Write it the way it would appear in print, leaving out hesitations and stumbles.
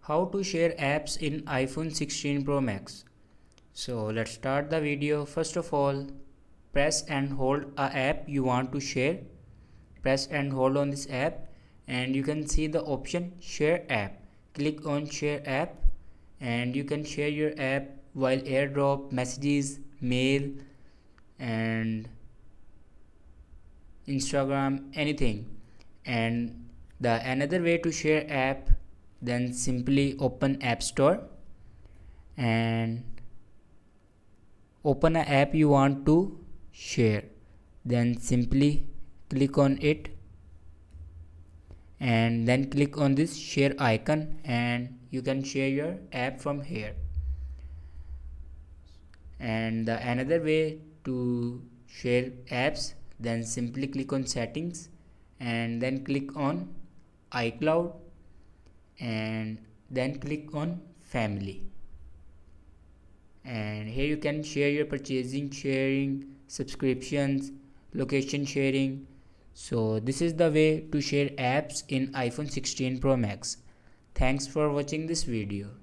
How to share apps in iPhone 16 Pro Max. So let's start the video. First of all, press and hold a app you want to share. Press and hold on this app and you can see the option share app. Click on share app and you can share your app while airdrop, messages, mail and Instagram, anything. And the another way to share app, then simply open App Store and open an app you want to share, then simply click on it and then click on this share icon and you can share your app from here. And the another way to share apps, then simply click on settings and then click on iCloud and then click on family, and here you can share your purchasing, sharing, subscriptions, location sharing. So this is the way to share apps in iPhone 16 Pro Max. Thanks for watching this video.